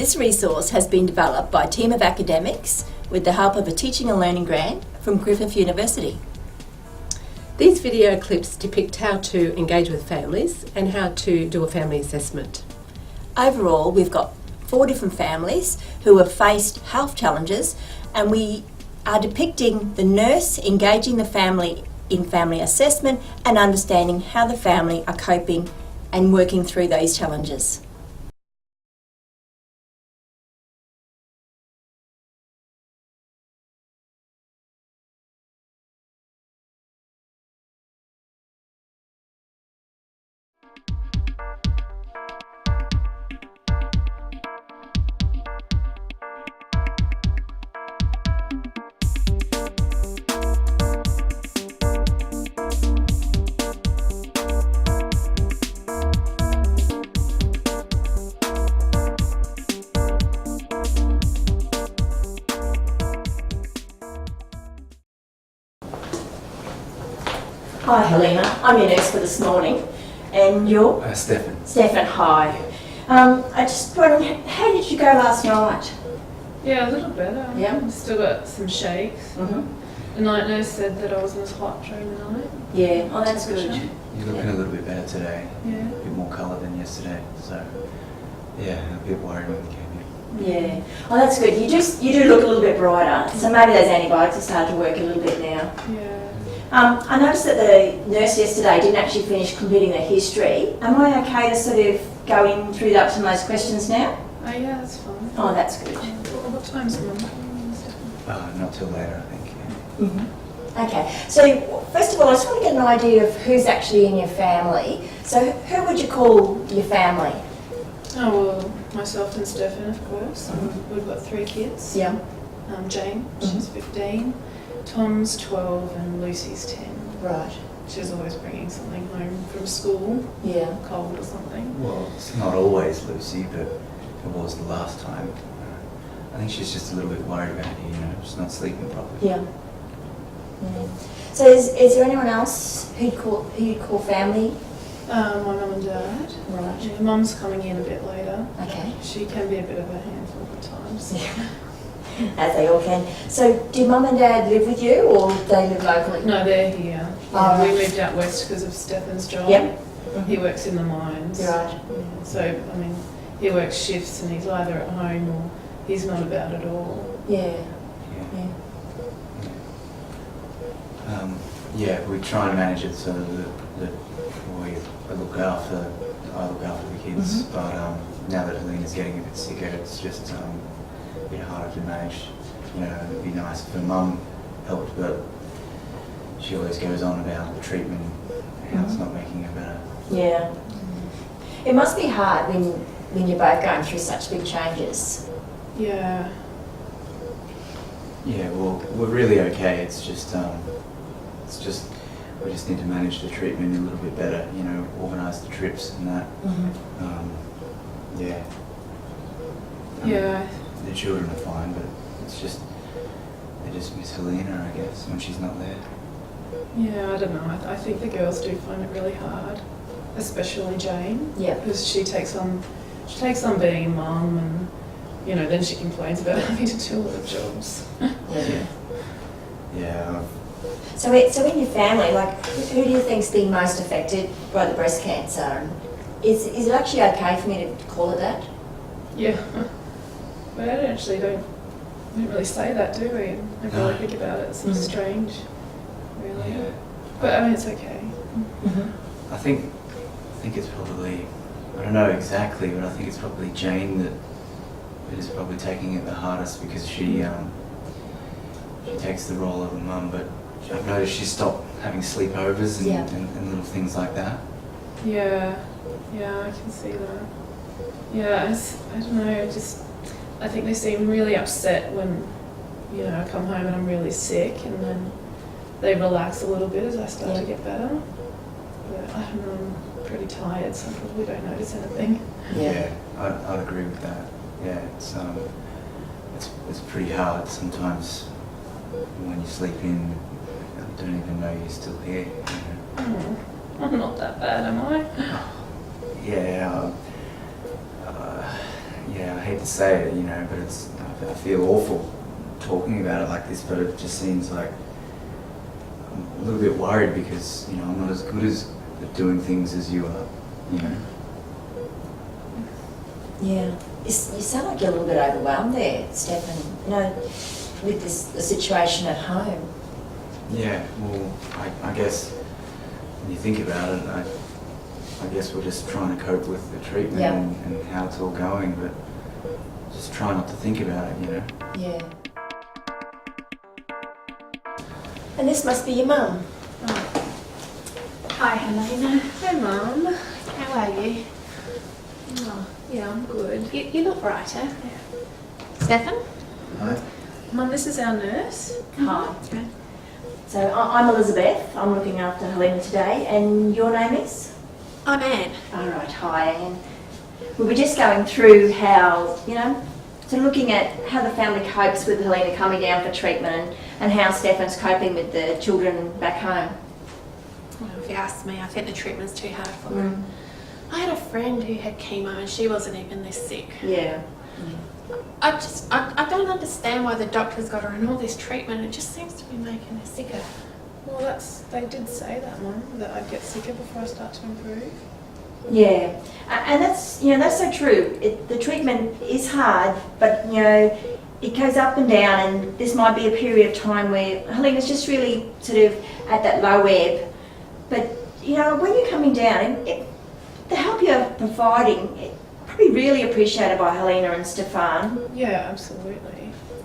This resource has been developed by a team of academics with the help of a teaching and learning grant from Griffith University. These video clips depict how to engage with families and how to do a family assessment. Overall, we've got 4 different families who have faced health challenges, and we are depicting the nurse engaging the family in family assessment and understanding how the family are coping and working through those challenges. Hi Helena, I'm your nurse for this morning, and you're? Stephan. Stephan, hi. I just wondering, how did you go last night? Yeah, a little better. Yeah. Still got some shakes. The night nurse said that I wasn't as hot during the night. Yeah, oh that's good. You're looking a little bit better today. Yeah. A bit more colour than yesterday, so yeah, a bit worried when we came in. Yeah, oh that's good. You do look a little bit brighter, so maybe those antibiotics have started to work a little bit now. Yeah. I noticed that the nurse yesterday didn't actually finish completing the history. Am I okay to sort of go in through some of those questions now? Oh yeah, that's fine. Oh, that's good. What time's Mum coming, Stephan? Not till later, I think. Yeah. Okay, so first of all, I just want to get an idea of who's actually in your family. So who would you call your family? Oh well, myself and Stephan, of course. We've got 3 kids. Yeah. Jane, she's 15. Tom's 12 and Lucy's 10. Right. She's always bringing something home from school, Yeah. cold or something. Well, it's not always Lucy, but it was the last time. I think she's just a little bit worried about you, just not sleeping properly. Yeah. So is there anyone else who you'd call family? My mum and dad. Right. Yeah, Mum's coming in a bit later. Okay. She can be a bit of a handful at times. Yeah. As they all can. So do Mum and Dad live with you, or they live locally? No, they're here. Oh, We right. moved out west because of Stephan's job. Yep. He works in the mines. Right. Yeah, so, I mean, he works shifts and he's either at home or he's not about at all. Yeah. Yeah. Yeah, we try and manage it so that I look after the kids, but now that Helena's getting a bit sicker, it's just a bit harder to manage. It'd be nice if her mum helped, but she always goes on about the treatment and how it's not making her better. Yeah. It must be hard when you're both going through such big changes. Yeah. Yeah, well, we're really okay. It's just we just need to manage the treatment a little bit better. Organise the trips and that. Yeah. Yeah. The children are fine, but they just miss Helena, I guess, when she's not there. Yeah, I don't know. I think the girls do find it really hard, especially Jane. Yeah. Because she takes on being a mum, and then she complains about having to do all the jobs. Yeah. Yeah. So in your family, who do you think's been most affected by the breast cancer? And is it actually okay for me to call it that? Yeah. But I don't really say that, do we? I really think about it. It's sort of strange, really. Yeah. But I mean, it's okay. I think it's probably, I don't know exactly, but I think it's probably Jane that is probably taking it the hardest, because she takes the role of a mum, but I've noticed she's stopped having sleepovers and little things like that. Yeah, I can see that. Yeah, I don't know, I think they seem really upset when, I come home and I'm really sick, and then they relax a little bit as I start to get better. But I don't know, I'm pretty tired, so I probably don't notice anything. Yeah, I'd agree with that. Yeah, it's pretty hard sometimes when you sleep in. I don't even know you're still here. I'm not that bad, am I? Yeah, yeah, I hate to say it, you know, but I feel awful talking about it like this, but it just seems like I'm a little bit worried because, you know, I'm not as good at doing things as you are, you know. Yeah. You sound like you're a little bit overwhelmed there, Stephan, you know, with the situation at home. Yeah, well, I guess when you think about it, I guess we're just trying to cope with the treatment and how it's all going, but just try not to think about it, you know. Yeah. And this must be your mum. Oh. Hi, Helena. Hi, Mum. How are you? Oh, yeah, I'm good. You look brighter. Stephan? Hi. Mum, this is our nurse. Hi. So I'm Elisabeth. I'm looking after Helena today, and your name is? I'm Anne. All right, hi Anne. We were just going through how, you know, so looking at how the family copes with Helena coming down for treatment and how Stephan's coping with the children back home. Well, if you ask me, I think the treatment's too hard for her. I had a friend who had chemo and she wasn't even this sick. Yeah. I don't understand why the doctors got her on all this treatment. It just seems to be making her sicker. Well, they did say that, Mum, that I'd get sicker before I start to improve. Yeah, and that's, you know, that's so true. The treatment is hard, but, you know, it goes up and down, and this might be a period of time where Helena's just really sort of at that low ebb. But, you know, when you're coming down, the help you're providing, probably really appreciated by Helena and Stephan. Yeah, absolutely.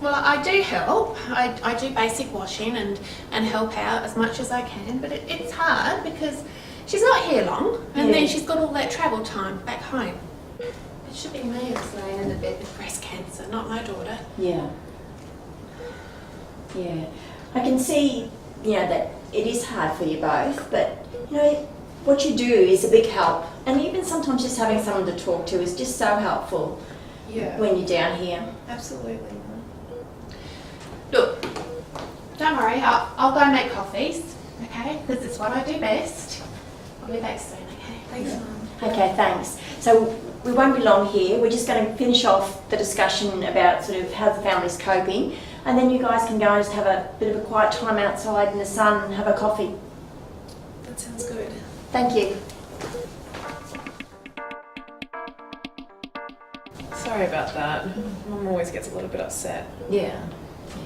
Well, I do help. I do basic washing and help out as much as I can, but it's hard because she's not here long, and then she's got all that travel time back home. It should be me that's laying in the bed with breast cancer, not my daughter. Yeah. Yeah. I can see, you know, that it is hard for you both, but, you know, what you do is a big help. And even sometimes just having someone to talk to is just so helpful when you're down here. Absolutely, Mum. Look, don't worry, I'll go make coffees, okay? Because it's what I do best. I'll be back soon, okay? Thanks, Mum. Okay, thanks. So we won't be long here. We're just going to finish off the discussion about sort of how the family's coping, and then you guys can go and just have a bit of a quiet time outside in the sun and have a coffee. That sounds good. Thank you. Sorry about that. Mum always gets a little bit upset. Yeah.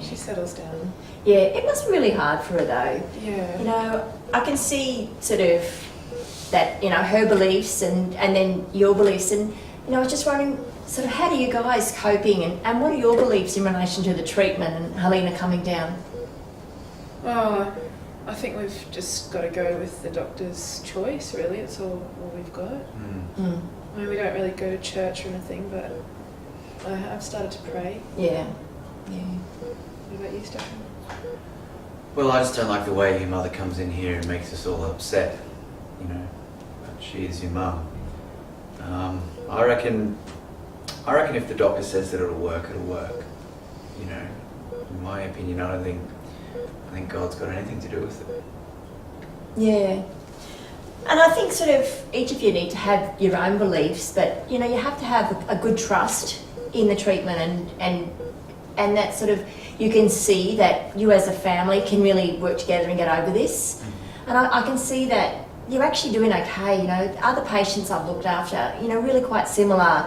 She settles down. Yeah, it must be really hard for her though. Yeah. You know, I can see sort of that, you know, her beliefs and then your beliefs, and, you know, I was just wondering sort of how do you guys coping, and what are your beliefs in relation to the treatment and Helena coming down? Oh, I think we've just got to go with the doctor's choice, really. It's all we've got. Mm. I mean, we don't really go to church or anything, but I've started to pray. Yeah. Yeah. What about you, Stephan? Well, I just don't like the way your mother comes in here and makes us all upset, you know. But she is your mum. I reckon if the doctor says that it'll work, you know. In my opinion, I think God's got anything to do with it. Yeah. And I think sort of each of you need to have your own beliefs, but, you know, you have to have a good trust in the treatment, and that sort of, you can see that you as a family can really work together and get over this. And I can see that you're actually doing okay, you know. Other patients I've looked after, you know, really quite similar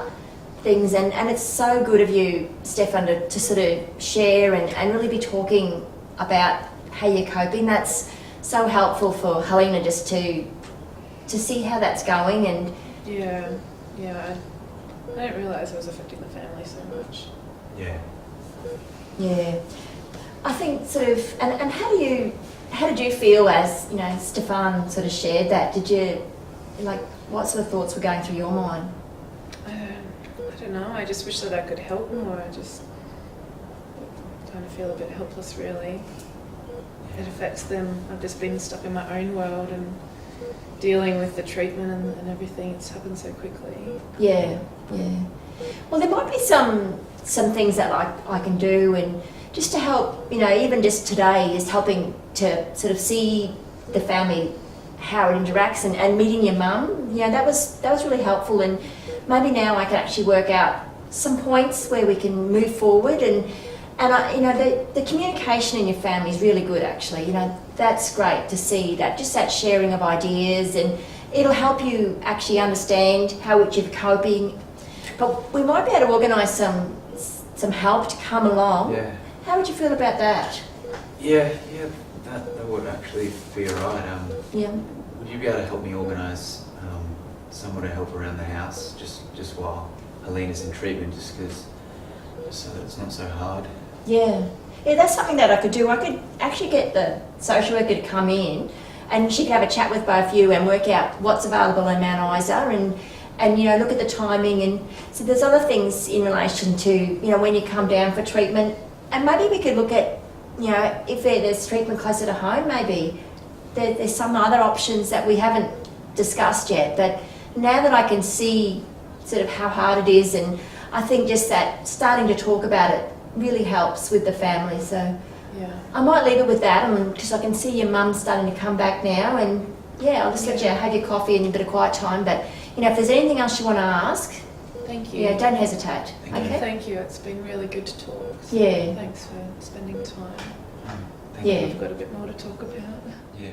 things, and it's so good of you, Stephan, to sort of share and really be talking about how you're coping. That's so helpful for Helena just to see how that's going. And Yeah. I didn't realise it was affecting the family so much. yeah, I think sort of, and how did you feel as, you know, Stephan sort of shared that? Did you, like, what sort of thoughts were going through your mind? I don't know. I just wish that I could help more. I just kind of feel a bit helpless, really. It affects them. I've just been stuck in my own world and dealing with the treatment and everything. It's happened so quickly. Yeah. Well, there might be some things that I can do, and just to help, you know, even just today is helping to sort of see the family, how it interacts, and meeting your mum. You know, that was really helpful, and maybe now I can actually work out some points where we can move forward, and you know, the communication in your family is really good, actually. You know, that's great to see that, just that sharing of ideas, and it'll help you actually understand how which you're coping. But we might be able to organise some help to come along. Yeah. How would you feel about that? Yeah, that would actually be alright. Yeah. Would you be able to help me organise someone to help around the house just while Helena's in treatment, just so that it's not so hard? Yeah, that's something that I could do. I could actually get the social worker to come in, and she could have a chat with both you and work out what's available in Mount Isa, and you know, look at the timing. And so there's other things in relation to, you know, when you come down for treatment, and maybe we could look at, you know, if there's treatment closer to home, maybe there's some other options that we haven't discussed yet. But now that I can see sort of how hard it is, and I think just that starting to talk about it really helps with the family. So Yeah. I might leave it with that, because I can see your mum starting to come back now, and yeah, I'll just let you have your coffee and a bit of quiet time. But you know, if there's anything else you want to ask, Thank you. yeah, don't hesitate. Thank you. Okay? Thank you. It's been really good to talk. So Yeah. Thanks for spending time. Thank Yeah. you. We've got a bit more to talk about. Yeah.